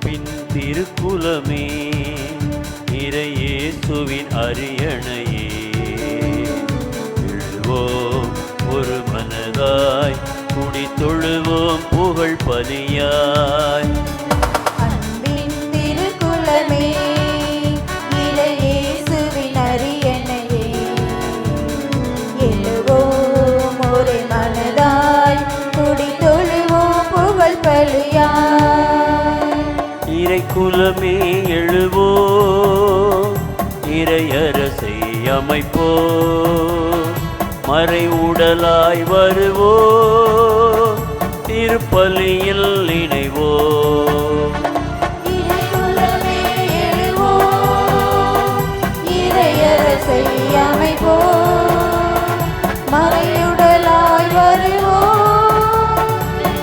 அன்பின் திருக்குலமே, இறையேசுவின் அரியணையே, எழுவோம் ஒரு மனதாய், குடி தொழுவோம் புகழ் பலியாய். அன்பின் திருக்குலமே, இறையேசுவின் அரியணையே, எழுவோம் ஒரு மனதாய், குடி தொழுவோம் புகழ் பலியாய். இறைக்குலமே எழுவோம், இறையரசை அமைப்போம், மறை உடலாய் வருவோம், திருப்பலியில் இணைவோம். இறைக்குலமே எழுவோம், இறையரசை அமைப்போம், மறையுடலாய் வருவோம்,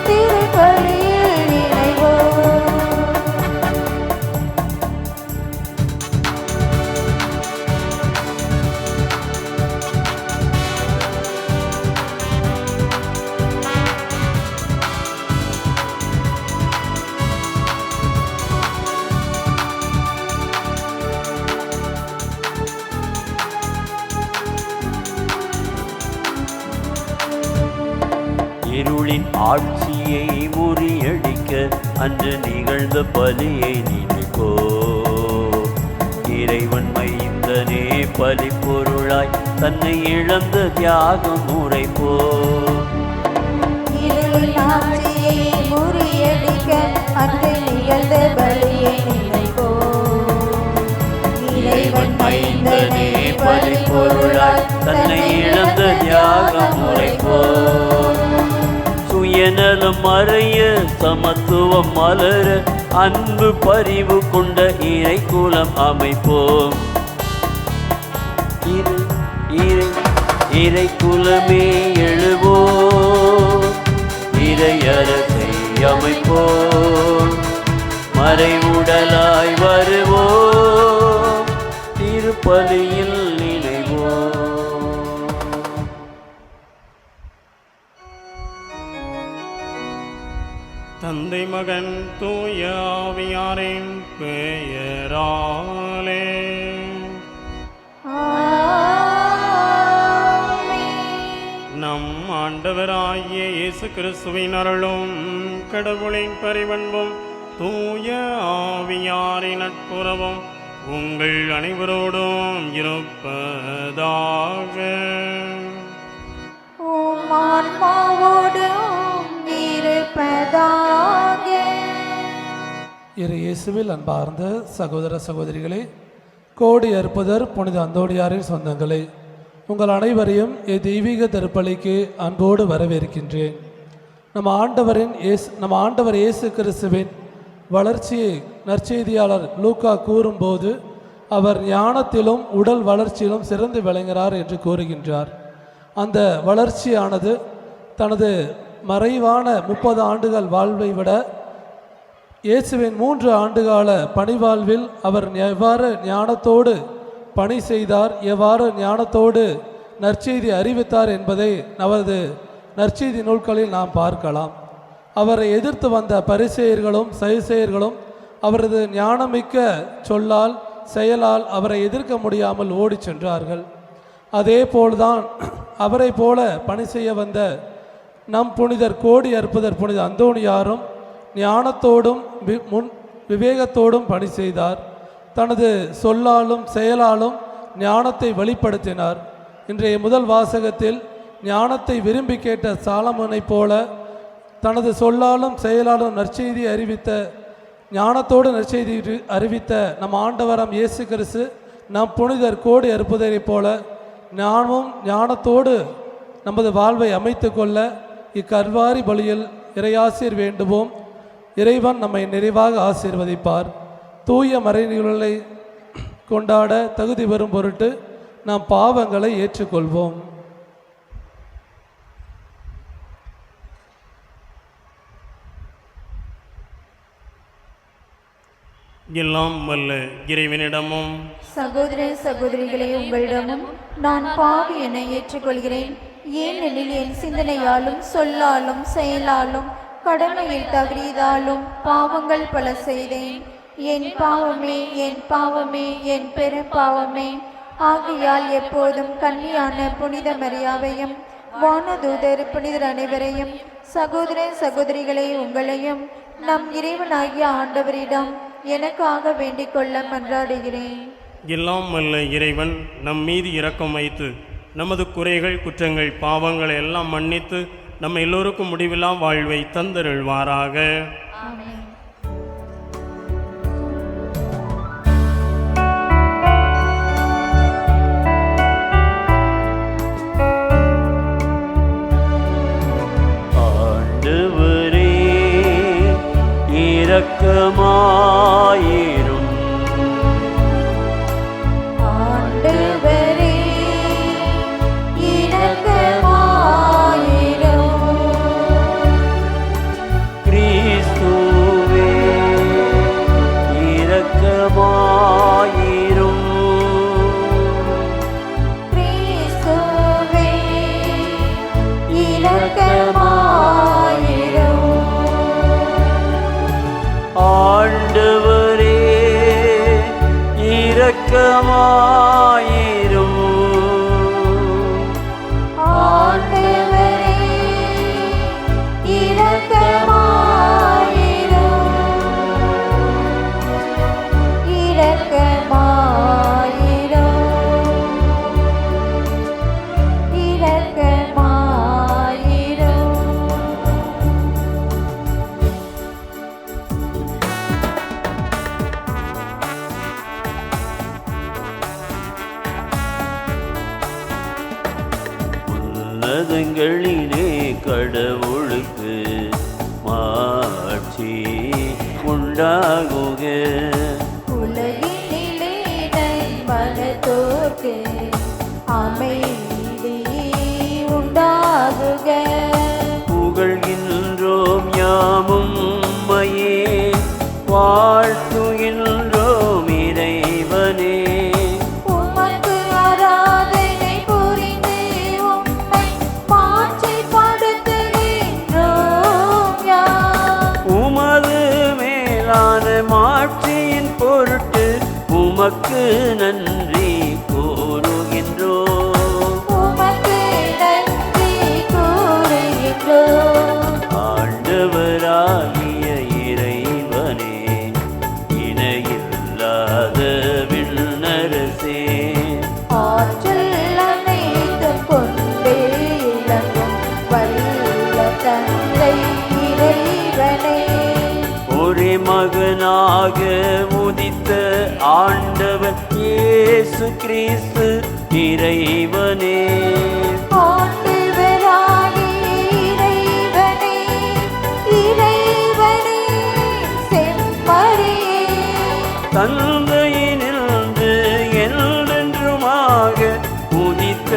திருப்பலியில் இணைவோம். இருளின் ஆட்சியை முறியடிக்க அன்று நிகழ்ந்த பலியை நினைப்போ, இறைவன் மைந்தனே பலி பொருளாய் தன்னை இழந்த தியாகம் உரைப்போ. இருளின் ஆட்சியை முறியடிக்க அன்று நிகழ்ந்த பலியை நினைப்போம். இறைவன் மைந்தனே பலி பொருளாய் தன்னை இழந்த தியாகம் உரைப்போ. சுயநலம் மறைய சமத்துவம் மலர அன்பு பரிவு கொண்ட இறைக்குலம் அமைப்போம். இறைக்குலமே எழுவோம், இறையரசை அமைப்போம், மறை உடலாய் வருவோம், திருப்பலியில் இணைவோம். தந்தை மகன் தூய ஆவியாரின் பெயராலே நம் ஆண்டவராகிய இயேசு கிறிஸ்துவின் அருளும் கடவுளின் பரிவன்பும் தூய ஆவியாரின் நட்புறவும் உங்கள் அனைவரோடும் இருப்பதாக. உம் ஆன்மாவோடும் இருப்பதாக. இறை இயேசுவில் அன்பார்ந்த சகோதர சகோதரிகளே, கோடி அற்புதர் புனித அந்தோணியாரின் சொந்தங்களே, உங்கள் அனைவரையும் தெய்வீக திருப்பலிக்கு அன்போடு வரவேற்கின்றேன். நம்ம ஆண்டவர் இயேசு கிறிஸ்துவின் வளர்ச்சியை நற்செய்தியாளர் லூக்கா கூறும்போது அவர் ஞானத்திலும் உடல் வளர்ச்சியிலும் சிறந்து விளங்குகிறார் என்று கூறுகின்றார். அந்த வளர்ச்சியானது தனது மறைவான 30 ஆண்டுகள் வாழ்வை விட இயேசுவின் 3 ஆண்டுகால பணிவாழ்வில் அவர் எவ்வாறு ஞானத்தோடு பணி செய்தார், எவ்வாறு ஞானத்தோடு நற்செய்தி அறிவித்தார் என்பதை அவரது நற்செய்தி நூல்களில் நாம் பார்க்கலாம். அவரை எதிர்த்து வந்த பரிசேயர்களும் சதுசேயர்களும் அவரது ஞானமிக்க சொல்லால் செயலால் அவரை எதிர்க்க முடியாமல் ஓடி சென்றார்கள். அதே போல்தான் அவரை போல பணி செய்ய வந்த நம் புனிதர் கோடி அற்புதர் புனித அந்தோணியாரும் ஞானத்தோடும் விவேகத்தோடும் பணி செய்தார். தனது சொல்லாலும் செயலாலும் ஞானத்தை வெளிப்படுத்தினார். இன்றைய முதல் வாசகத்தில் ஞானத்தை விரும்பி கேட்ட சாலமோனைப் போல தனது சொல்லாலும் செயலாலும் நற்செய்தி அறிவித்த ஞானத்தோடு நற்செய்தி அறிவித்த நம் ஆண்டவராம் இயேசு கிறிஸ்து நம் புனிதர் கோடி அற்புதரைப் போல நாமும் ஞானத்தோடு நமது வாழ்வை அமைத்து கொள்ள இக்கல்வாரி பலியில் இறையாசீர் வேண்டுவோம். இறைவன் நம்மை நிறைவாக ஆசீர்வதிப்பார். தூய மறைநிலை கொண்டாட தகுதி பெறும் பொருட்டு நாம் பாவங்களை ஏற்றுக்கொள்வோம். எல்லாம் வல்ல இறைவனிடமும் சகோதர சகோதரிகளே, உங்களிடமும் நான் பாவி என ஏற்றுக்கொள்கிறேன். ஏனெனில் என் சிந்தனையாலும் சொல்லாலும் செயலாலும் கடமையில் தவறியதாலும் பாவங்கள் பல செய்தேன். என் பாவமே, என் பாவமே, என் பெரும் பாவமே. ஆகையால் எப்போதும் கன்னியான புனித மரியாவையும் வானதூதர் புனிதர் அனைவரையும் சகோதர சகோதரிகளை உங்களையும் நம் இறைவனாகிய ஆண்டவரிடம் எனக்காக வேண்டிக் கொள்ள மன்றாடுகிறேன். எல்லாம் வல்ல இறைவன் நம் மீது இரக்கம் வைத்து நமது குறைகள் குற்றங்கள் பாவங்களை எல்லாம் மன்னித்து நம்ம எல்லோருக்கும் முடிவில்லா வாழ்வை தந்தருள்வாராக. ஆமென். ஆண்டவரே இரக்கமாயிரும். ஆண்டவரே இரக்கமாயிரும். கிறிஸ்துவே இரக்கமாயிரும். கிறிஸ்துவே இரக்கமாயிரும். ஆண்டவரே இரக்கமாயிரும். ஆண்டவரே இரக்கமாயிரும். இரக்கமாயிரும். இரக்கமாயிரும். உன்னதங்களிலே கடவுளுக்கு மாட்சி உண்டாகுக. உலகினிலே நன்மனத்தோர்க்கு அமைதி உண்டாகுக. புகழ்கின்றோம் யாமும் உம்மையே, வாழ்த்துகின்றோம் இறைவனே. உமக்கு ஆராதனை புரிந்து உம்மை மாட்சிப்படுத்துகின்றோம் யாம். உமது மேலான மாட்சியின் பொருட்டு உமக்கு நன்றி கூறுகின்றோம். உமக்கு நன்றி கூறுகின்றோம். ஆண்டவராகிய இறைவனே, இணையில்லாத விண்ணரசே, ஆற்றல் அனைத்தும் கொண்டே இலங்கும் வல்ல தந்தை இறைவனே. ஒரே மகனாக உதித்த ஆண்டவர் இயேசு கிறிஸ்து இறைவனே. ஆண்டவராகிய இறைவனே, இறைவனே செம்மறியே. தந்தையினின்று என்றென்றுமாக உதித்த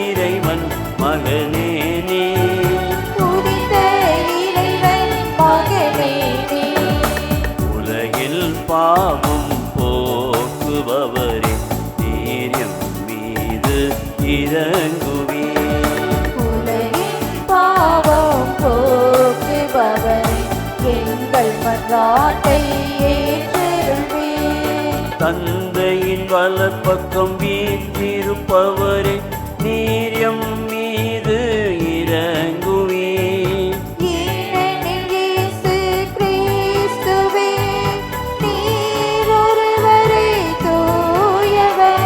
இறைவன் மகனே நீ. உதித்த இறைவன் மகனே நீ. உலகில் பாவம் போக்குபவரே, நீர் எம் மீது இறங்குவீர். உலகின் பாவம் போக்குபவரே, எங்கள் மன்றாட்டை ஏற்றருள்வீர். தந்தையின் வலப்பக்கம் வீற்றிருப்பவரே, நீர் எம் மீது இறங்குவீர். ஏனெனில் இயேசு கிறிஸ்துவே, நீர் ஒருவரே தூயவர்.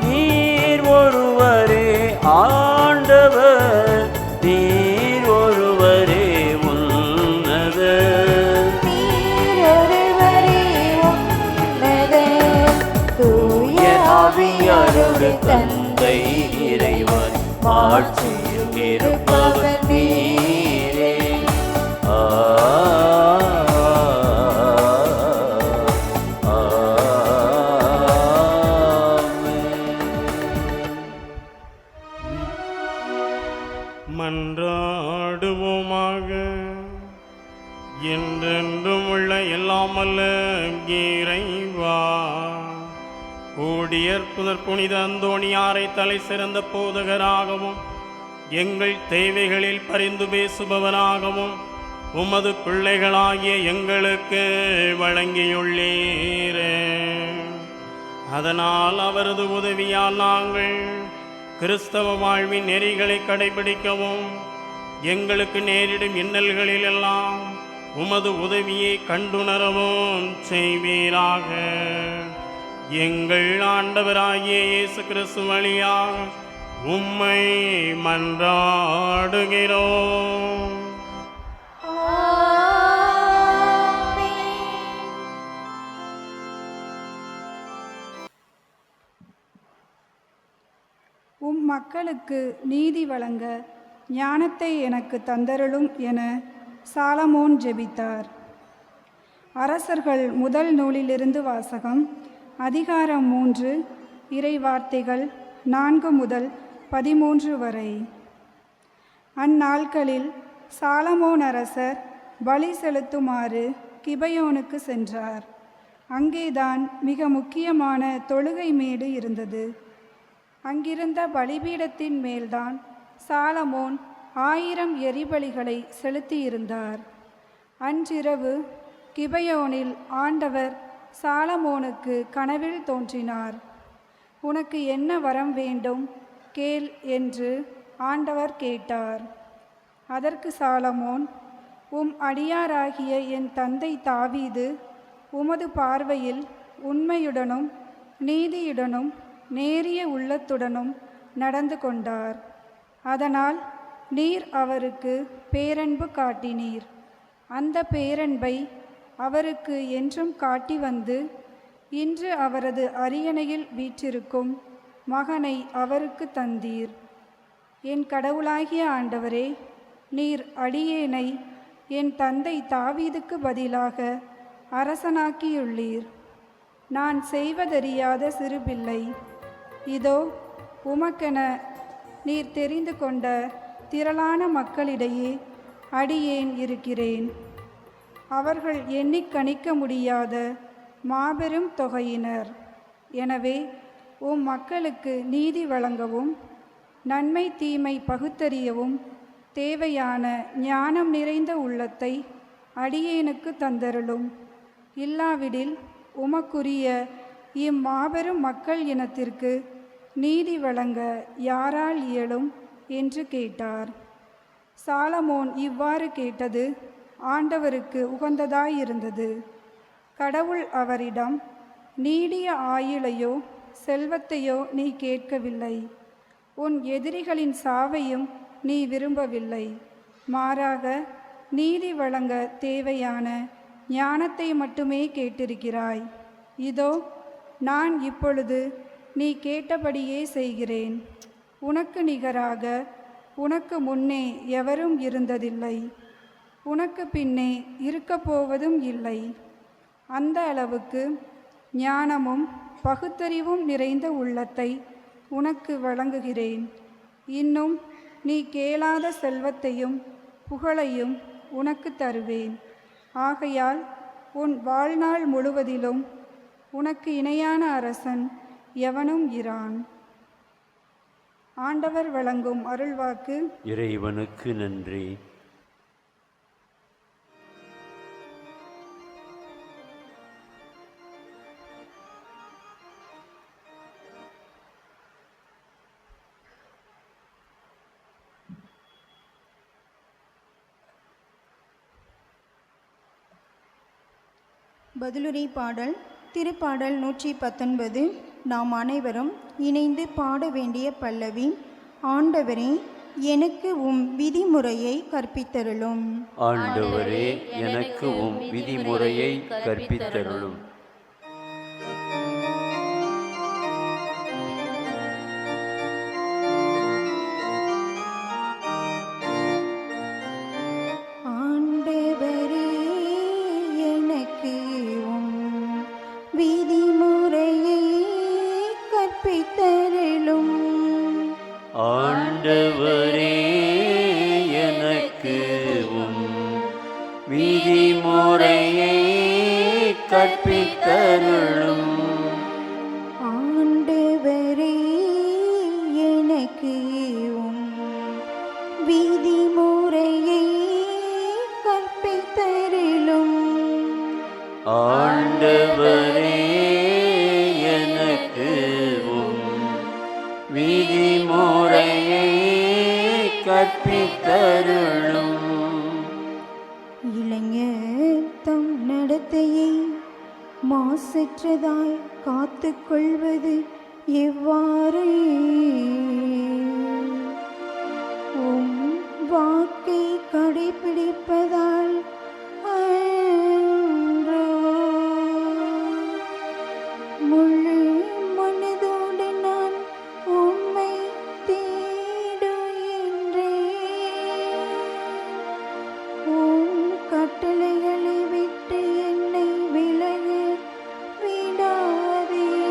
நீர் ஒருவரே ஆண்டவர், நீர் ஒருவரே உன்னதர். நீர் ஒருவரே உன்னதர். தூய ஆவியாரோடு தந்தை இறைவன் ஆட்சியில் இருப்பவர் நீரே. மன்றாடுவோமாக. என்றென்றும் உள்ள எல்லாம் வல்ல இறைவா, ஊழியர் புனித அந்தோணியாரை தலை சிறந்த போதகராகவும் எங்கள் தேவைகளில் பரிந்து பேசுபவராகவும் உமது பிள்ளைகளாகிய எங்களுக்கு வழங்கியுள்ளீரே. அதனால் அவரது உதவியால் நாங்கள் கிறிஸ்தவ வாழ்வின் நெறிகளை கடைபிடிக்கவும் எங்களுக்கு நேரிடும் இன்னல்களிலெல்லாம் உமது உதவியை கண்டுணரவும் செய்வீராக. எங்கள் ஆண்டவராகிய இயேசு கிறிஸ்து வழியாக உம்மை மன்றாடுகிறோம். உம் மக்களுக்கு நீதி வழங்க ஞானத்தை எனக்கு தந்தருளும் என சாலமோன் ஜெபித்தார். அரசர்கள் முதல் நூலிலிருந்து வாசகம். அதிகாரம் 3, இறை வார்த்தைகள் 4 முதல் 13 வரை. அந்நாட்களில் சாலமோன் அரசர் பலி செலுத்துமாறு கிபயோனுக்கு சென்றார். அங்கேதான் மிக முக்கியமான தொழுகை மேடு இருந்தது. அங்கிருந்த பலிபீடத்தின் மேல்தான் சாலமோன் 1000 எரிபலிகளை செலுத்தியிருந்தார். அன்றிரவு கிபயோனில் ஆண்டவர் சாலமோனுக்கு கனவில் தோன்றினார். உனக்கு என்ன வரம் வேண்டும் கேள் என்று ஆண்டவர் கேட்டார். அதற்கு சாலமோன், உம் அடியாராகிய என் தந்தை தாவீது உமது பார்வையில் உண்மையுடனும் நீதியுடனும் நேரிய உள்ளத்துடனும் நடந்து கொண்டார். அதனால் நீர் அவருக்கு பேரன்பு காட்டினீர். அந்த பேரன்பை அவருக்கு என்றும் காட்டி வந்து இன்று அவரது அரியணையில் வீற்றிருக்கும் மகனை அவருக்கு தந்தீர். என் கடவுளாகிய ஆண்டவரே, நீர் அடியேனை என் தந்தை தாவீதுக்கு பதிலாக அரசனாக்கியுள்ளீர். நான் செய்வதறியாத சிறுபிள்ளை. இதோ உமக்கென நீர் தெரிந்து கொண்ட திரளான மக்களிடையே அடியேன் இருக்கிறேன். அவர்கள் எண்ணிக் கணிக்க முடியாத மாபெரும் தொகையினர். எனவே உம் மக்களுக்கு நீதி வழங்கவும் நன்மை தீமை பகுத்தறியவும் தேவையான ஞானம் நிறைந்த உள்ளத்தை அடியேனுக்கு தந்தருளும். இல்லாவிடில் உமக்குரிய இம்மாபெரும் மக்கள் இனத்திற்கு நீதி வழங்க யாரால் இயலும் என்று கேட்டார். சாலமோன் இவ்வாறு கேட்டது ஆண்டவருக்கு உகந்ததாயிருந்தது. கடவுள் அவரிடம், நீடிய ஆயுளையோ செல்வத்தையோ நீ கேட்கவில்லை, உன் எதிரிகளின் சாவையும் நீ விரும்பவில்லை. மாறாக நீதி வழங்க தேவையான ஞானத்தை மட்டுமே கேட்டிருக்கிறாய். இதோ நான் இப்பொழுது நீ கேட்டபடியே செய்கிறேன். உனக்கு நிகராக உனக்கு முன்னே எவரும் இருந்ததில்லை, உனக்கு பின்னே இருக்கப்போவதும் இல்லை. அந்த அளவுக்கு ஞானமும் பகுத்தறிவும் நிறைந்த உள்ளத்தை உனக்கு வழங்குகிறேன். இன்னும் நீ கேளாத செல்வத்தையும் புகழையும் உனக்கு தருவேன். ஆகையால் உன் வாழ்நாள் முழுவதிலும் உனக்கு இணையான அரசன் எவனும் இரான். ஆண்டவர் வழங்கும் அருள்வாக்கு. இறைவனுக்கு நன்றி. பதிலுரை பாடல். திருப்பாடல் 119. நாம் அனைவரும் இணைந்து பாட வேண்டிய பல்லவி. ஆண்டவரே, எனக்கு உம் விதிமுறையை கற்பித்தருளும். ஆண்டவரே, எனக்கு உம் விதிமுறையை கற்பித்தருளும். ஆண்டவரே, எனக்கு உம் விதிமுறையை கற்பித்தருளும். ஆண்டவரே, எனக்கு உம் விதிமுறையை கற்பித்தருளும். ஆண்டவரே எனக்கு உம் விதிமுறையை கற்பித்தருளும். இளைஞர் தம் நடத்தையை மாசற்றதாய் காத்து கொள்வது எவ்வாறு? உம் வாக்கை கடைபிடிப்பதால் அன்றோ. முழு மனதோடு நான் உம்மை தேடுகின்றேன். உம் கட்டளைகளை விட்டு என்னை விலக விடாதேயும்.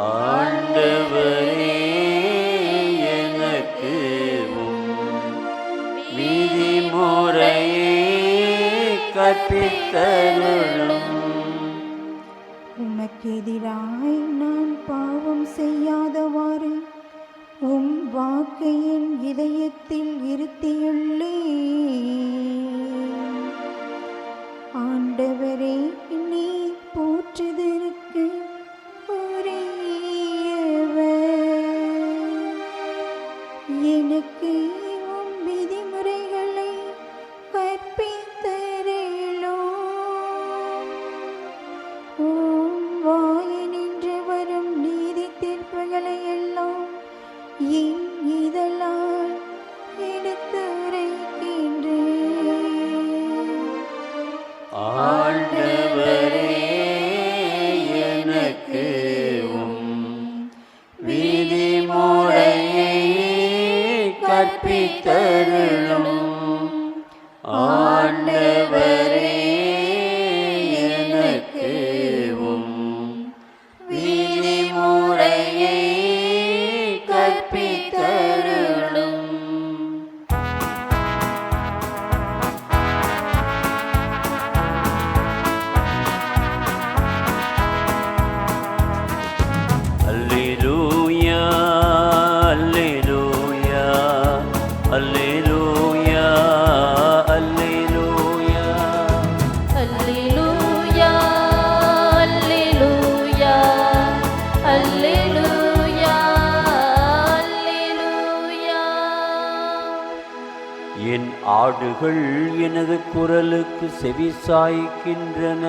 ஆண்டவரே எனக்கு உம் விதிமுறையை கற்பித்தருளும். உமக்கு எதிராய் நான் பாவம் செய்யாதவாறு உம் வாக்கை என் இதயத்தில் இருத்தியுள்ளேன். ஆண்டவரே, நீ போற்றுதற்கு உரியவர். எனக்கு உம் விதிமுறைகளை கற்பித்தருளும். உம் வாயினின்று வரும் நீதி தீர்ப்புகளை எல்லாம் என் இதழால் எடுத்துரைக்கின்றேன். ஆண்டவரே எனக்கு உம் விதிமுறையை கற்பித்தருளும். ஆண்டவரே எனக்கு உம் விதிமுறையை கற்பித்தருளும். அல்லேலூயா அல்லேலூயா அல்லேலூயா அல்லேலூயா. அல்லேலூயா அல்லேலூயா அல்லேலூயா அல்லேலூயா. என் ஆடுகள் எனது குரலுக்கு செவிசாய்க்கின்றன,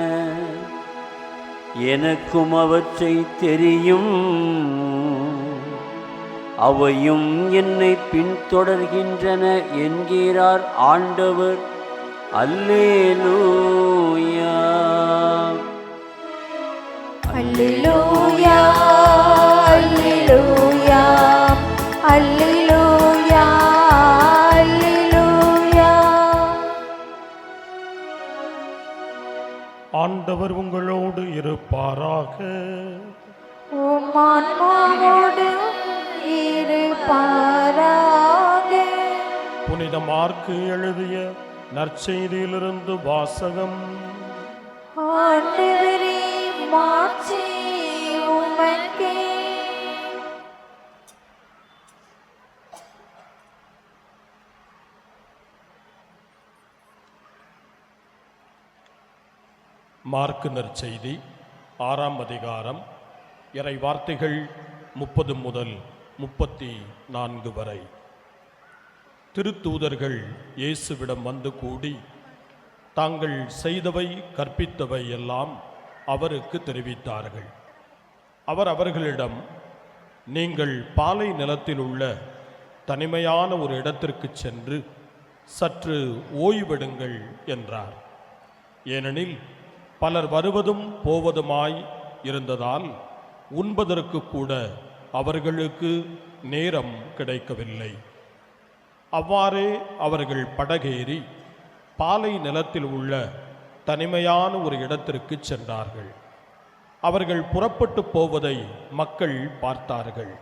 எனக்கும் அவற்றை தெரியும், அவையும் என்னை பின்தொடர்கின்றன என்கிறார் ஆண்டவர். அல்லேலூயா. அல்லேலூயா அல்லேலூயா அல்லேலூயா அல்லேலூயா. ஆண்டவர் உங்களோடு இருப்பாராக. உம் ஆன்மாவோடு இருப்பாராக. புனித மார்க்கு எழுதிய நற்செய்தியிலிருந்து வாசகம். ஆண்டவரே, மாட்சி உமக்கே. மார்க்கு நற்செய்தி 6ஆம் அதிகாரம், இறை வார்த்தைகள் 30 முதல் 34 வரை. திருத்தூதர்கள் இயேசுவிடம் வந்து கூடி தாங்கள் செய்தவை கற்பித்தவை எல்லாம் அவருக்கு தெரிவித்தார்கள். அவர் அவர்களிடம், நீங்கள் பாலை நிலத்தில் உள்ள தனிமையான ஒரு இடத்திற்கு சென்று சற்று ஓய்வெடுங்கள் என்றார். ஏனெனில் பலர் வருவதும் போவதுமாய் இருந்ததால் உண்பதற்கு கூட அவர்களுக்கு நேரம் கிடைக்கவில்லை. அவ்வாறே அவர்கள் படகேறி பாலை நிலத்தில் உள்ள தனிமையான ஒரு இடத்திற்கு சென்றார்கள். அவர்கள் புறப்பட்டு போவதை மக்கள் பார்த்தார்கள்.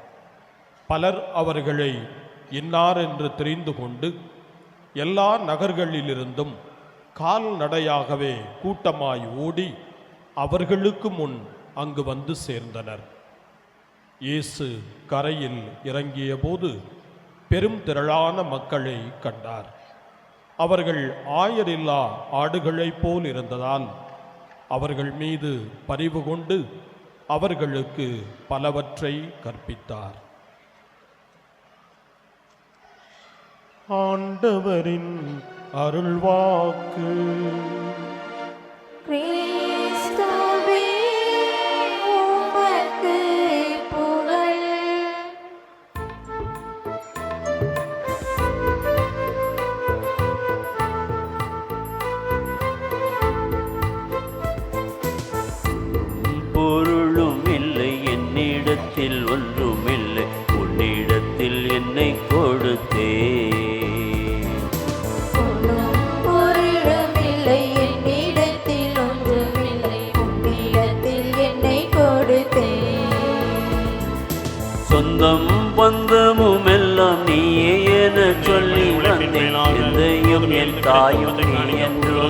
பலர் அவர்களை இன்னார் என்று தெரிந்து கொண்டு எல்லா நகர்களிலிருந்தும் கால்நடையாகவே கூட்டமாய் ஓடி அவர்களுக்கு முன் அங்கு வந்து சேர்ந்தனர். இயேசு கரையில் இறங்கிய போது பெரும் திரளான மக்களை கண்டார். அவர்கள் ஆயரில்லா ஆடுகளைப் போல் இருந்ததால் அவர்கள் மீது பரிவு கொண்டு அவர்களுக்கு பலவற்றை கற்பித்தார். ஆண்டவரின் அருள்வாக்கு. கிறிஸ்துவே உமக்கு புகழ். பொருளும் இல்லை என்னிடத்தில் ஒன்றுமில்லை, உன்னிடத்தில் என்னை கொடுத்தே. பொன்னும் பொருளுமில்லை என்னிடத்தில் ஒன்றுமில்லை, உன்னிடத்தில் என்னை கொடுத்தேன். சொந்தம் பந்தமும் எல்லாம் நீயே என சொல்லி வந்தேன், எந்தையும் என் தாயும் நீ என்றோ.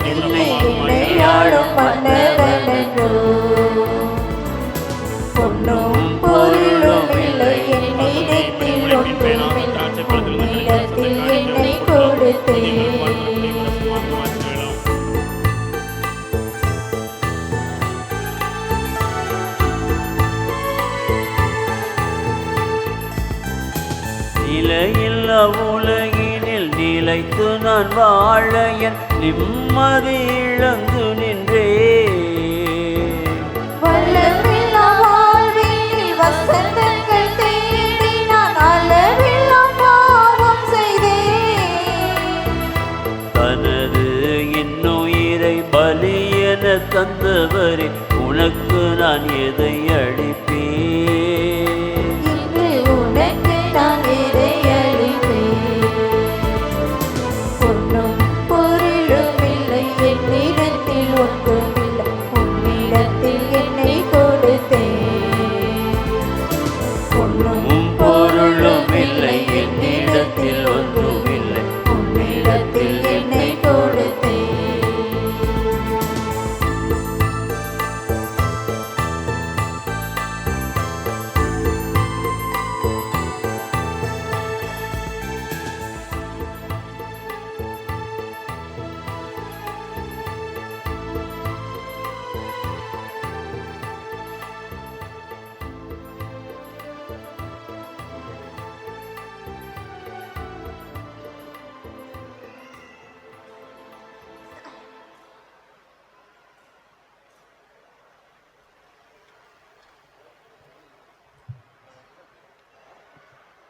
என்னை என்னையாளும் மன்னவனென்றோ. பொன்னும் பொருளுமில்லை என்னிடத்தில் ஒன்றுமில்லை, உன்னிடத்தில் என்னை கொடுத்தேன். நிலையில்லா உலகினில் நிலைத்து நான் வாழ என் நிம்மதி இழந்து நின்றே. வல்லமில்லா வாழ்வினில் வசந்தங்கள் தேடி நான் அளவில்லா பாவம் செய்தேன். தனது இன்னுயிரை பலி என தந்தவரே, உனக்கு நான் எதை அளிப்பேன்? இன்று உனக்கு நான் எதை அளிப்பேன்? பொன்னும் பொருளுமில்லை என்னிடத்தில் ஒன்றுமில்லை, உன்னிடத்தில் என்னை கொடுத்தேன். பொன்னும் பொருளுமில்லை என்னிடத்தில் ஒன்றுமில்லை, உன்னிடத்தில் என்னை கொடுத்தேன்.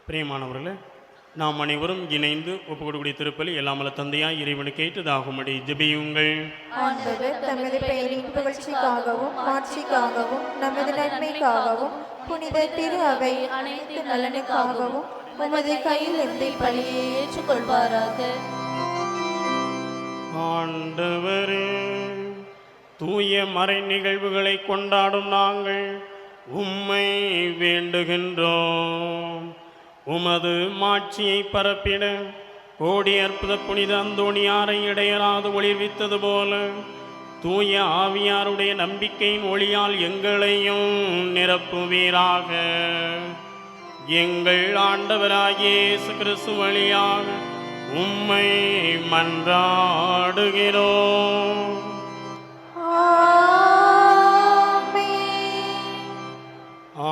பிரியமானவர்களே, நாம் அனைவரும் இணைந்து ஒப்புக்கொடுக்கூடிய திருப்பலி எல்லாமல்ல தந்தையாய் இறைவனுக்கு ஏற்றதாகும்படி ஜெபியுங்கள். ஆண்டவர் தமது பெயரின் புகழ்ச்சிக்காகவும் மாட்சிக்காகவும் நமது நன்மைக்காகவும் புனித திரு அவை அனைத்து நலனுக்காகவும் உமது கையில் இருந்து பலியை ஏற்றுக்கொள்வாராக. ஆண்டவரே, தூய மறை நிகழ்வுகளை கொண்டாடும் நாங்கள் உம்மை வேண்டுகின்றோம். உமது மாட்சியை பரப்பிட கோடி அற்புத புனித அந்தோணியாரை இடையராது ஒளிர்வித்தது போல தூய ஆவியாருடைய நம்பிக்கையின் ஒளியால் எங்களையும் நிரப்புவீராக. எங்கள் ஆண்டவராகிய இயேசு கிறிஸ்து வழியாக உம்மை மன்றாடுகிறோம்.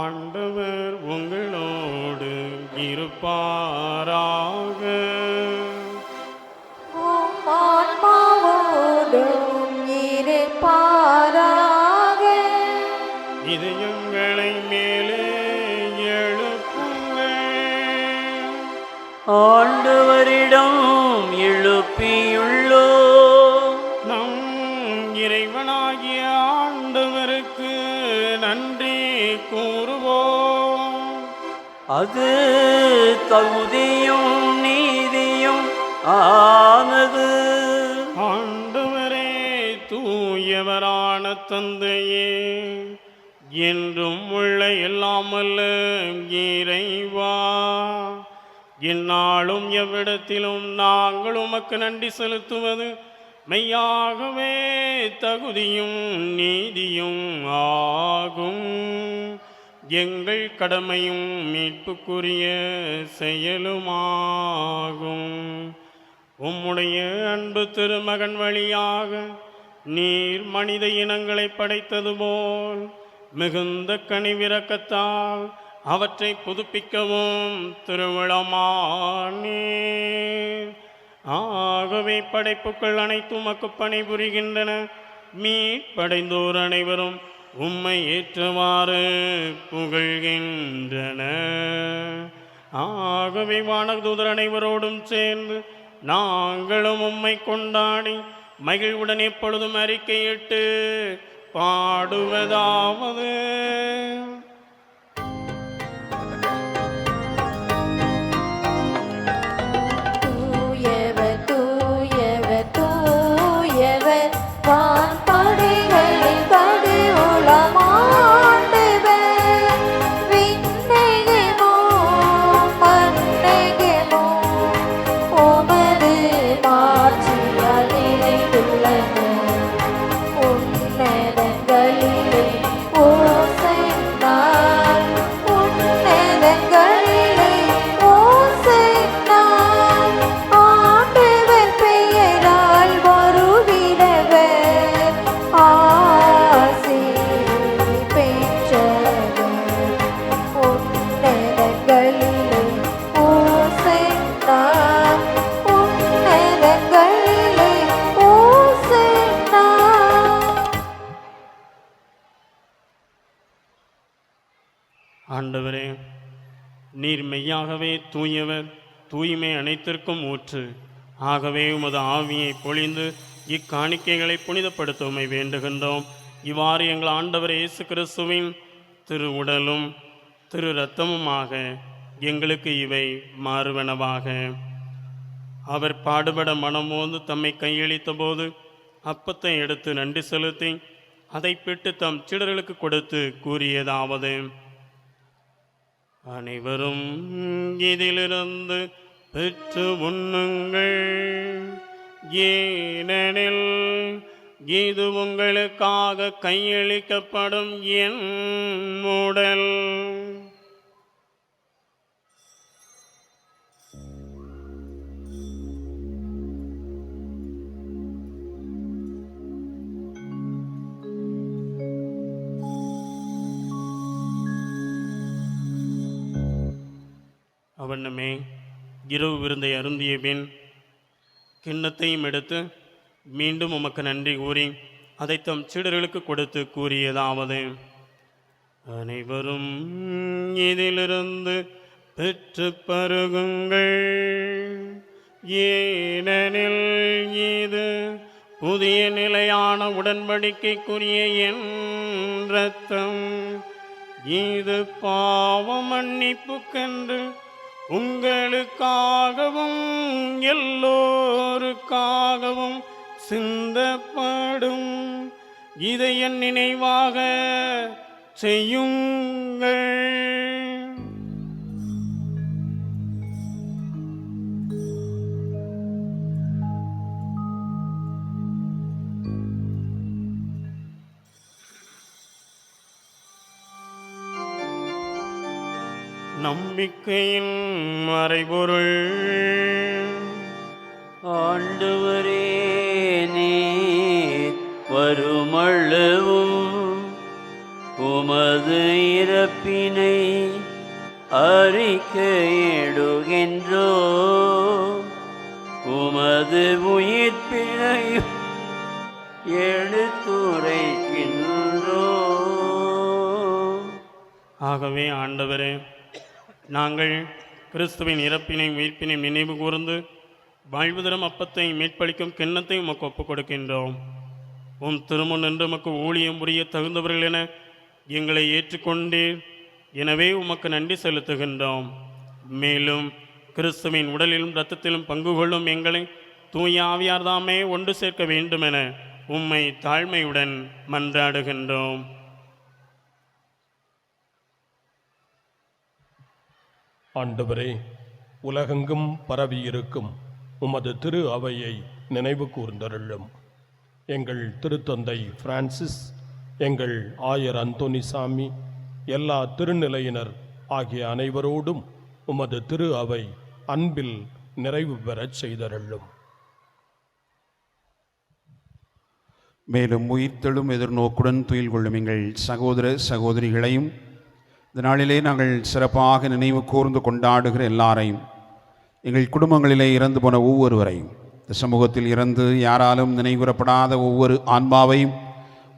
ஆண்டவர் உங்களோடு இருப்பாராக. உம் ஆன்மாவோடும் இருப்பாராக. இதயங்களை மேலே எழுப்புங்கள். ஆண்டவரிடம் எழுப்பியுள்ளோ. நம் இறைவனாகிய ஆண்டவருக்கு நன்றி கூறுவோம். அது தகுதியும் நீதியும் ஆனது. ஆண்டவரே, தூயவரான தந்தையே, என்றும் உள்ள எல்லாமல்ல இறைவா, இந்நாளும் எவ்விடத்திலும் நாங்கள் உமக்கு நன்றி செலுத்துவது மெய்யாகவே தகுதியும் நீதியும் ஆகும். எங்கள் கடமையும் மீட்புக்குரிய செயலுமாகும். உம்முடைய அன்பு திருமகன் வழியாக நீர் மனித இனங்களை படைத்தது போல் மிகுந்த கனிவிரக்கத்தால் அவற்றை புதுப்பிக்கவும் திருவிழமானீர். ஆகவே படைப்புகள் அனைத்தும் உமக்கு பணிபுரிகின்றன. மீட்படைந்தோர் அனைவரும் உம்மை ஏற்றுமாறு புகழ்கின்றன. ஆகவே வானதூதர் அனைவரோடும் சேர்ந்து நாங்களும் உம்மை கொண்டாடி மகிழ்வுடன் எப்பொழுதும் அறிக்கையிட்டு பாடுவதாவது: தூயவர் தூயவர் தூயவர் வான்படைகளின் கடவுளாம் ஆண்டவர். விண்ணகமும் மண்ணகமும் உமது மாட்சியால் நிறைந்துள்ளன. உன்னதங்களிலே ஓசன்னா, உன்னதங்களிலே ஓசன்னா. ஆண்டவர் பெயரால் வருகிறவர் ஆசி பெற்றவர். உன்னதங்களிலே ஓசன்னா, உன்னதங்களிலே ஓசன்னா. ஆண்டவரே, நீர் மெய்யாகவே தூயவர், தூய்மை அனைத்திற்கும் ஊற்று. ஆகவே உமது ஆவியை பொழிந்து இக்காணிக்கைகளை புனிதப்படுத்த உம்மை வேண்டுகின்றோம். இவ்வாறு எங்கள் ஆண்டவர் இயேசு கிறிஸ்துவின் திரு உடலும் திரு இரத்தமுமாக எங்களுக்கு இவை மாறுவனவாக. அவர் பாடுபட மனமோந்து தம்மை கையளித்த போது அப்பத்தை எடுத்து நன்றி செலுத்தி அதை பிட்டு தம் சீடர்களுக்கு கொடுத்து கூறியதாவது: அனைவரும் இதிலிருந்து பெற்று உண்ணுங்கள், ஏனெனில் இது உங்களுக்காக கையளிக்கப்படும் என் உடல். அவண்ணமே இரவு விருந்தை அருந்திய பின் கிண்ணத்தையும் எடுத்து மீண்டும் உமக்கு நன்றி கூறி அதை தம் சீடர்களுக்கு கொடுத்து கூறியதாவது: அனைவரும் இதிலிருந்து பெற்று பருகுங்கள், ஏனெனில் இது புதிய நிலையான உடன்படிக்கைக்குரிய என் இரத்தம். இது பாவ மன்னிப்புக்கென்று உங்களுக்காகவும் எல்லோருக்காகவும் சிந்தப்படும். இதை என் நினைவாக செய்யுங்கள். நம்பிக்கையின் மறைபொருள். ஆண்டவரே, நீர் வருமளவும் உமது இறப்பினை அறிக்கையிடுகின்றோ, உமது உயிர்ப்பினையும் எடுத்துரைக்கின்றோ. ஆகவே ஆண்டவரே, நாங்கள் கிறிஸ்துவின் இறப்பினை உயிர்ப்பினை நினைவு கூர்ந்து வாழ்வு தரும் அப்பத்தை மீட்பளிக்கும் கிண்ணத்தை உமக்கு ஒப்புக் கொடுக்கின்றோம். உம் திருமுன் நின்று உமக்கு ஊழியம் புரிய தகுந்தவர்கள் என எங்களை ஏற்றுக்கொண்டீர். எனவே உமக்கு நன்றி செலுத்துகின்றோம். மேலும் கிறிஸ்துவின் உடலிலும் இரத்தத்திலும் பங்கு கொள்ளும் எங்களை தூய ஆவியார் தாமே ஒன்று சேர்க்க வேண்டுமென உம்மை தாழ்மையுடன் மன்றாடுகின்றோம். ஆண்டவரே, உலகெங்கும் பரவியிருக்கும் உமது திரு அவையை நினைவு கூர்ந்தருளும். எங்கள் திருத்தந்தை பிரான்சிஸ், எங்கள் ஆயர் அந்தோனிசாமி, எல்லா திருநிலையினர் ஆகிய அனைவரோடும் உமது திரு அவை அன்பில் நிறைவு பெறச் செய்தருளும். மேலும் உயிர்த்தெழும் எதிர்நோக்குடன் துயில் கொள்ளும் எங்கள் சகோதர சகோதரிகளையும் இந்த நாளிலே நாங்கள் சிறப்பாக நினைவு கூர்ந்து கொண்டாடுகிற எல்லாரையும், எங்கள் குடும்பங்களிலே இறந்து போன ஒவ்வொருவரையும், இந்த சமூகத்தில் இறந்து யாராலும் நினைவுறப்படாத ஒவ்வொரு ஆன்மாவையும்,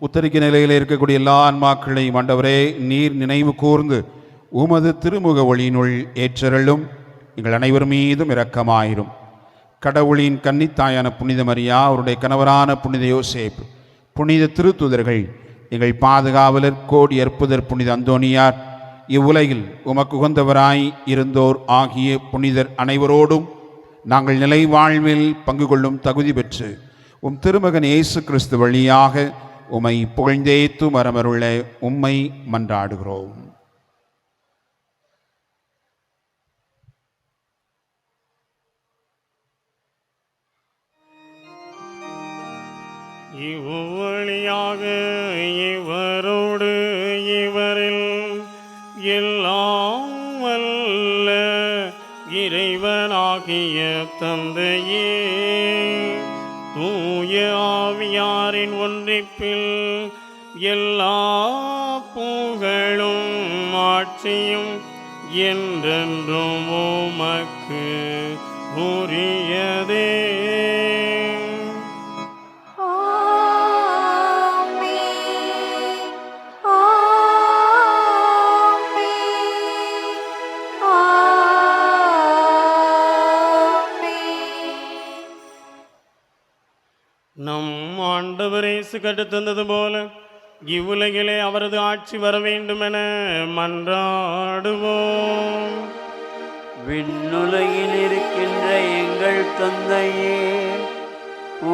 உத்தரிக்க நிலையில் இருக்கக்கூடிய எல்லா ஆன்மாக்களையும் ஆண்டவரே நீர் நினைவு கூர்ந்து உமது திருமுக ஒளியினுள் ஏற்றருளும். எங்கள் அனைவர் மீதும் இரக்கமாயிரும். கடவுளின் கன்னித்தாயான புனித மரியா, அவருடைய கணவரான புனித யோசேப்பு, புனித திருத்துதர்கள், எங்கள் பாதுகாவலர் கோடி அற்புதர் புனித அந்தோனியார், இவ்வுலகில் உமக்கு உகந்தவராய் இருந்தோர் ஆகிய புனிதர் அனைவரோடும் நாங்கள் நிலை வாழ்வில் பங்கு கொள்ளும் தகுதி பெற்று உம் திருமகன் இயேசு கிறிஸ்து வழியாக உம்மை புகழ்ந்தேத்து மரமருள உம்மை மன்றாடுகிறோம். இவ்வழியாக இவரோடு இவரில் எல்லாம் வல்ல இறைவனாகிய தந்தையே, தூய ஆவியாரின் ஒன்றிப்பில் எல்லா புகழும் ஆட்சியும் என்றென்றும் உமக்கு உரியதே. நம் ஆண்டவர் இயேசு கற்றுத்தந்தது போல இவ்வுலகிலே அவரது ஆட்சி வர வேண்டுமென மன்றாடுவோம். விண்ணுலகில் இருக்கின்ற எங்கள் தந்தையே,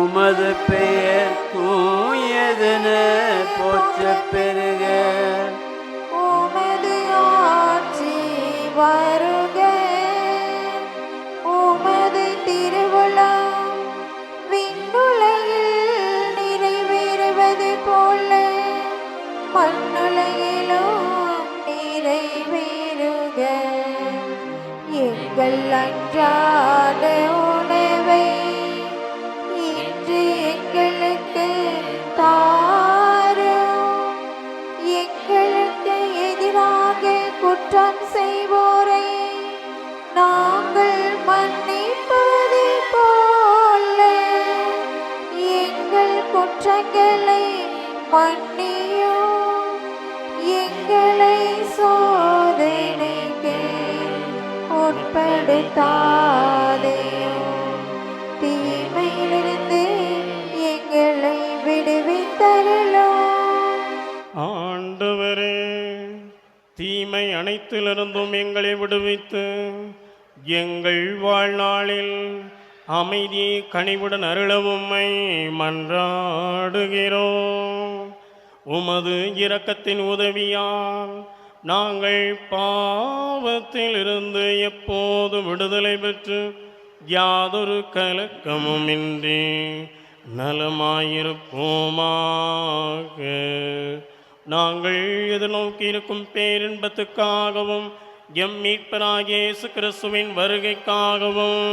உமது பெயர் தூயதென போற்றப் பெறுக. உமது ஆட்சி வருக. உமது திருவுளம் விண்ணுலகில் நிறைவேறுவது போல மண்ணுலகிலும் நிறைவேறுக. எங்கள் அன்றாட உணவை இன்று எங்களுக்கு தாரும். எங்களுக்கு எதிராக குற்றம் செய்வோரை நாங்கள் மன்னிப்பது போல எங்கள் குற்றங்களை மன்னியும். எங்களை சோதனைக்கு உட்படுத்தாதேயும். தீமையிலிருந்து எங்களை விடுவித்தருளும். ஆண்டவரே, தீமை அனைத்திலிருந்தும் எங்களை விடுவித்து எங்கள் வாழ்நாளில் அமைதியை கனிவுடன் அருளவும்மை மன்றாடுகிறோம். உமது இரக்கத்தின் உதவியால் நாங்கள் பாவத்தில் இருந்து எப்போது விடுதலை பெற்று யாதொரு கலக்கமும் இன்றி நலமாயிருப்போமாக. நாங்கள் எதிர்நோக்கி இருக்கும் பேரின்பத்துக்காகவும் எம் மீட்பராகிய இயேசு கிறிஸ்துவின் வருகைக்காகவும்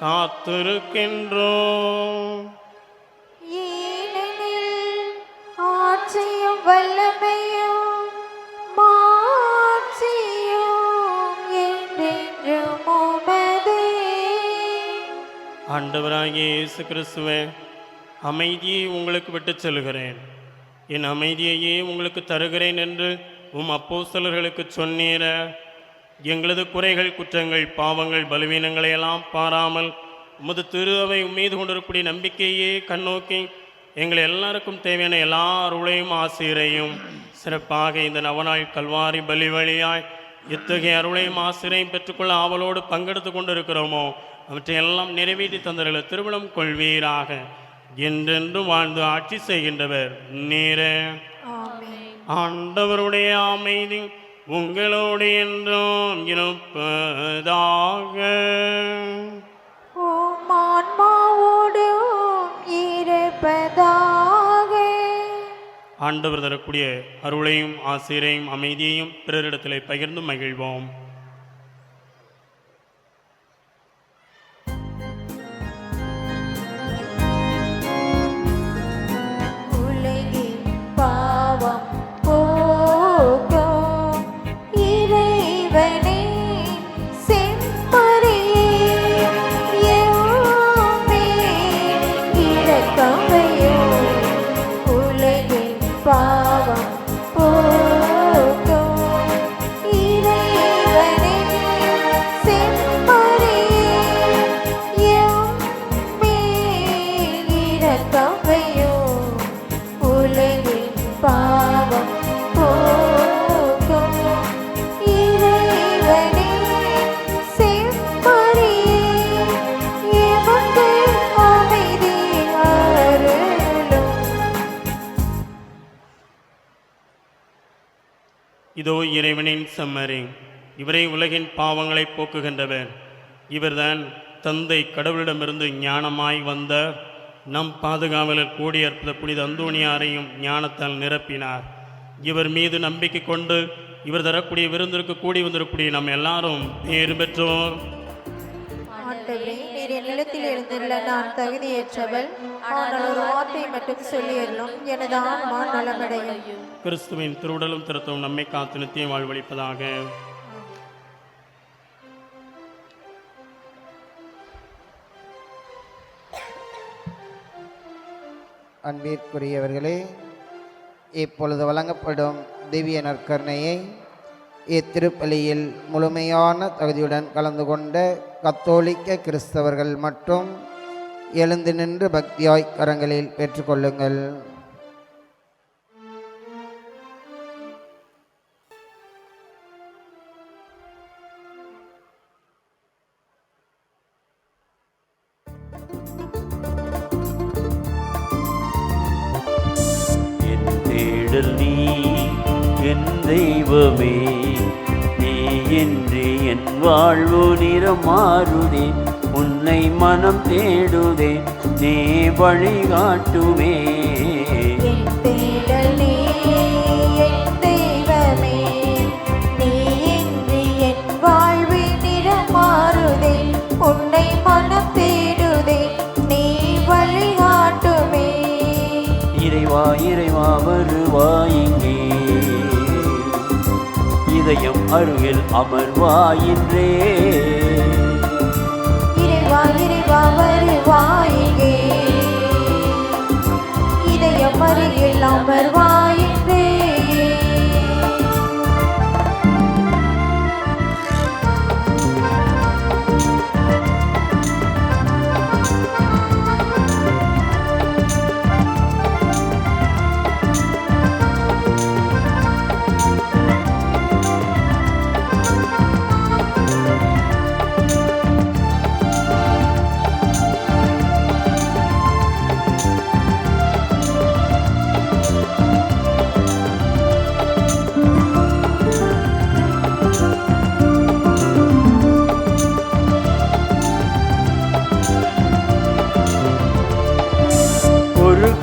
காத்திருக்கின்றோம். ஏனெனில் ஆட்சியும் வல்லமையும் மாட்சியும் என்றென்றும் உமதே. ஆண்டவராகிய இயேசு கிறிஸ்துவே, அமைதியை உங்களுக்கு விட்டுச் செல்கிறேன், என் அமைதியையே உங்களுக்கு தருகிறேன் என்று உம் அப்போஸ்தலர்களுக்கு சொன்னீர. எங்களது குறைகள், குற்றங்கள், பாவங்கள், பலவீனங்களை எல்லாம் பாராமல் உமது திரு அவை மீது கொண்டிருக்கக்கூடிய நம்பிக்கையே கண்ணோக்கி எங்களை எல்லாருக்கும் தேவையான எல்லா அருளையும் ஆசிரியரையும், சிறப்பாக இந்த நவநாள் கல்வாரி பலி வழியாய் இத்தகைய அருளையும் ஆசிரியரையும் பெற்றுக்கொள்ள ஆவலோடு பங்கெடுத்து கொண்டிருக்கிறோமோ அவற்றை எல்லாம் நிறைவேற்றி தந்தவர்களை திருமணம் கொள்வீராக. என்றென்றும் வாழ்ந்து ஆட்சி செய்கின்றவர் நீரே. ஆண்டவருடைய அமைதி உங்களோடு என்றும் இருப்பதாக. உம் ஆன்மாவோடும் இருப்பதாக. ஆண்டவர் தரக்கூடிய அருளையும் ஆசிரியரையும் அமைதியையும் பிறரிடத்திலே பகிர்ந்து மகிழ்வோம். இதோ இறைவனின் செம்மறி, இவரே உலகின் பாவங்களை போக்குகின்றவர். இவர்தான் தந்தை கடவுளிடமிருந்து ஞானமாய் வந்த நம் பாதுகாவலர் கூடியற்புத புனித அந்தோணியாரையும் ஞானத்தால் நிரப்பினார். இவர் மீது நம்பிக்கை கொண்டு இவர் தரக்கூடிய விருந்திற்கு கூடி வந்திருக்கூடிய நம்ம எல்லாரும் பேறு பெற்றோர். ஆண்டவரே, நீர் என் நிலத்தில் எழுந்துள்ள நான் தகுதியற்றவள், ஆனால் ஒரு வார்த்தை மட்டும் சொல்லியறலும் எனது ஆன்மா நலமடையும். கிறிஸ்துவின் திருவுடலும் திருத்தம் நம்மை காத்து நித்தியம் வாழ்வளிப்பதாக. அன்பிற்குரியவர்களே, இப்பொழுது வழங்கப்படும் திவ்ய நற்கருணையை இத்திருப்பலியில் முழுமையான தகுதியுடன் கலந்து கொண்ட கத்தோலிக்க கிறிஸ்தவர்கள் மட்டும் எழுந்து நின்று பக்தியாய் கரங்களில் பெற்றுக்கொள்ளுங்கள். நீ என் தெய்வமே, நீ இன்றி என் வாழ்வு நிறம் மாறுதே. உன்னை மனம் தேடுதே, நீ வழிகாட்டுமே. என் தேடல் நீ, என் தெய்வமே, நீ இன்றி என் வாழ்வு நிறம் மாறுதே. உன்னை மனம் தேடுதே, நீ வழிகாட்டுமே. இறைவா இறைவா வருவாயிங்கே, இதயம் அருகில் அமர்வாயின்றே. இறைவா இறைவா வருவாயிங்கே, இதயம் அருகில் அமர்வாயின்றே.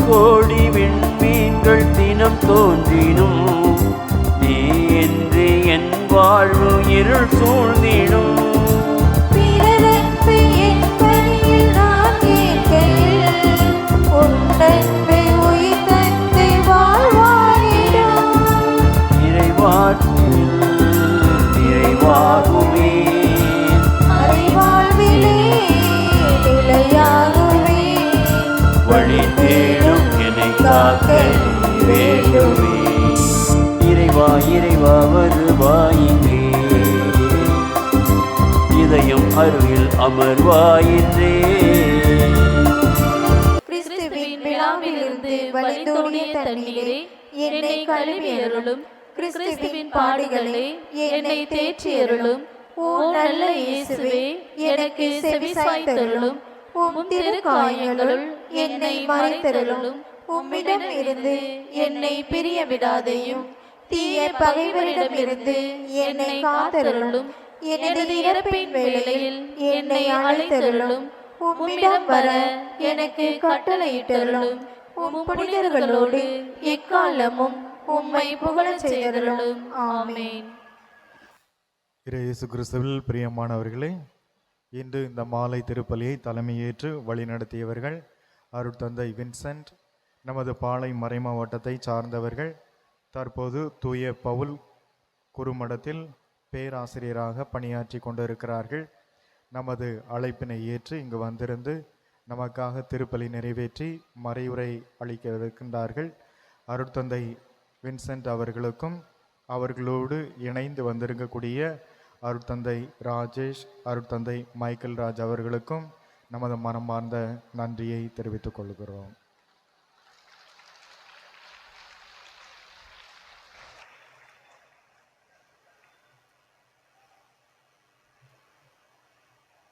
கோடி விண்மீன்கள் தினம் தோன்றினும், நீ என்று என் வாழ்வு இருள் சூழ்ந்திடும். பிறரன்பை என் பணியில் நான் கேட்கையில், உன்னன்பை உயிர் தந்தை வாழ்வாயிடும். இறைவாற்றில் நிறைவாகுமே, மறைவாழ்விலே நிலையாகுமே. வழி தேடும் என்னை காக்க நீ வேண்டுமே. இறைவா இறைவா வருவாயின்றே, இதயம் அருகில் அமர்வாயின்றே. கிறிஸ்துவின் விழாவிலிருந்து வழிந்தோடிய தண்ணீரே, என்னை கழுவி அருளும். கிறிஸ்துவின் பாடுகளே, என்னை தேற்றி அருளும். ஓ நல்ல இயேசுவே, எனக்கு செவிசாய்த்தருளும். உம் திருக்காயங்களுள் என்னை மறைத்தருளும். உம்மிடம் இருந்து என்னை பிரிய விடாதையும், தீய பகைவரிடமிருந்து என்னை காத்தருளும். எனது இறப்பின் வேளையில் என்னை அழைத்தருளும். உம்மிடம் வர எனக்கு கட்டளையிட்டருளும். உம் புனிதர்களோடு எக்காலமும் உம்மை புகழச் செய்தருளும். ஆமென். இயேசு கிறிஸ்துவில் பிரியமானவர்களே, இன்று இந்த மாலை திருப்பலியை தலைமையேற்று வழிநடத்தியவர்கள் அருட்தந்தை வின்சென்ட், நமது பாளை மறைமாவட்டத்தை சார்ந்தவர்கள். தற்போது தூய பவுல் குறுமடத்தில் பேராசிரியராக பணியாற்றி கொண்டிருக்கிறார்கள். நமது அழைப்பினை ஏற்று இங்கு வந்திருந்து நமக்காக திருப்பலி நிறைவேற்றி மறைவுரை அளிக்கவிருக்கின்றார்கள். அருட்தந்தை வின்சென்ட் அவர்களுக்கும் அவர்களோடு இணைந்து வந்திருக்கக்கூடிய அருட்தந்தை ராஜேஷ், அருட்தந்தை மைக்கேல் ராஜ் அவர்களுக்கும் நமது மனமார்ந்த நன்றியை தெரிவித்துக் கொள்கிறோம்.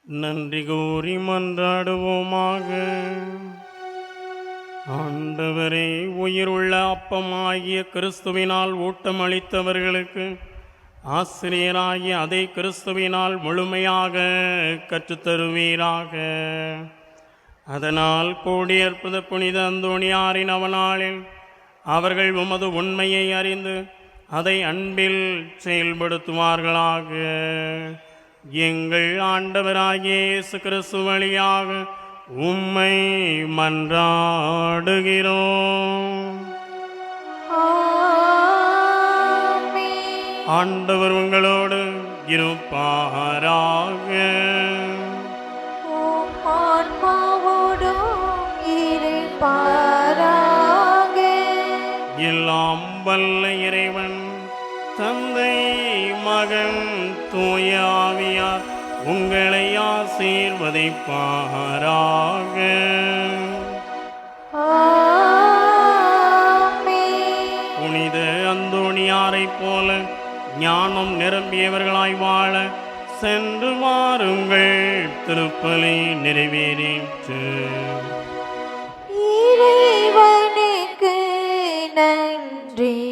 நன்றி கூறி மன்றாடுவோமாக. ஆண்டவரே, உயிருள்ள அப்பமாகிய கிறிஸ்துவினால் ஊட்டமளித்தவர்களுக்கு ஆசிரியராகிய அதே கிறிஸ்துவினால் முழுமையாக கற்றுத்தருவீராக. அதனால் கூடியற்புத புனித அந்தோணியாரின் அவனாளில் அவர்கள் உமது உண்மையை அறிந்து அதை அன்பில் செயல்படுத்துவார்களாக. எங்கள் ஆண்டவராகிய இயேசு கிறிஸ்து வழியாக உம்மை மன்றாடுகிறோம். ஆண்டவர் உங்களோடு இருப்பாராக. எல்லாம் வல்ல இறைவன் தந்தை, மகன், தூய ஆவியார் உங்களை ஆசீர்வதிப்பாராக. புனித அந்தோணியாரைப் போல ஞானம் நிரம்பியவர்களாய் வாழ சென்று வாருங்கள். திருப்பலி நிறைவேறிற்று. இறைவனுக்கு நன்றி.